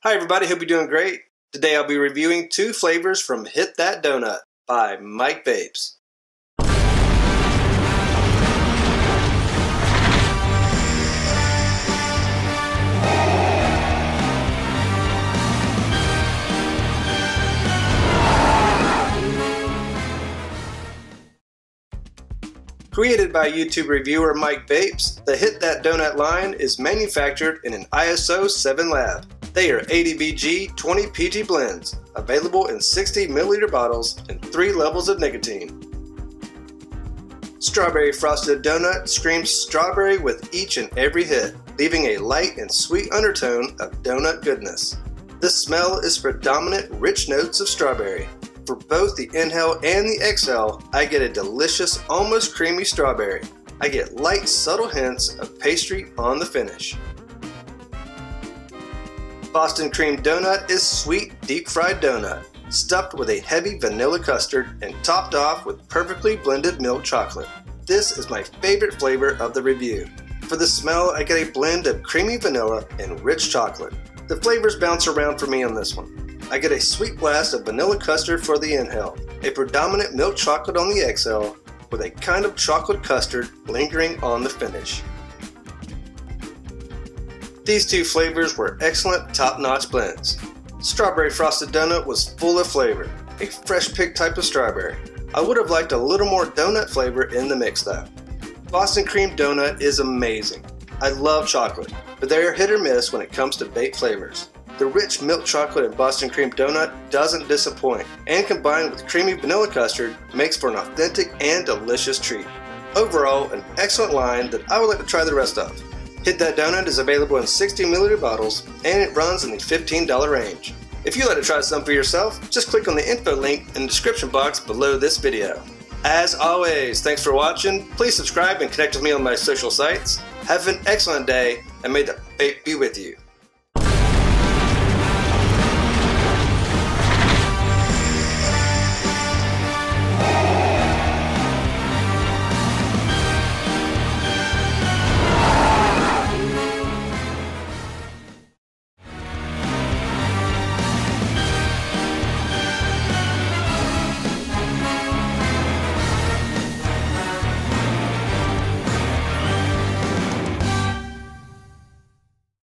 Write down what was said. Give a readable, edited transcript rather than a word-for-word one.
Hi everybody, hope you're doing great. Today I'll be reviewing two flavors from Hit That Donut by Mike Vapes. Created by YouTube reviewer Mike Vapes, the Hit That Donut line is manufactured in an ISO 7 lab. They are 80BG 20PG blends, available in 60 milliliter bottles and 3 levels of nicotine. Strawberry Frosted Donut screams strawberry with each and every hit, leaving a light and sweet undertone of donut goodness. The smell is predominant rich notes of strawberry. For both the inhale and the exhale, I get a delicious, almost creamy strawberry. I get light, subtle hints of pastry on the finish. Boston Cream Donut is sweet, deep-fried donut, stuffed with a heavy vanilla custard and topped off with perfectly blended milk chocolate. This is my favorite flavor of the review. For the smell, I get a blend of creamy vanilla and rich chocolate. The flavors bounce around for me on this one. I get a sweet blast of vanilla custard for the inhale, a predominant milk chocolate on the exhale, with a kind of chocolate custard lingering on the finish. These two flavors were excellent, top-notch blends. Strawberry Frosted Donut was full of flavor, a fresh picked type of strawberry. I would have liked a little more donut flavor in the mix though. Boston Cream Donut is amazing. I love chocolate, but they are hit or miss when it comes to vape flavors. The rich milk chocolate in Boston Cream Donut doesn't disappoint, and combined with creamy vanilla custard makes for an authentic and delicious treat. Overall, an excellent line that I would like to try the rest of. Hit That Donut is available in 60 milliliter bottles, and it runs in the $15 range. If you'd like to try some for yourself, just click on the info link in the description box below this video. As always, thanks for watching. Please subscribe and connect with me on my social sites. Have an excellent day, and may the vape be with you.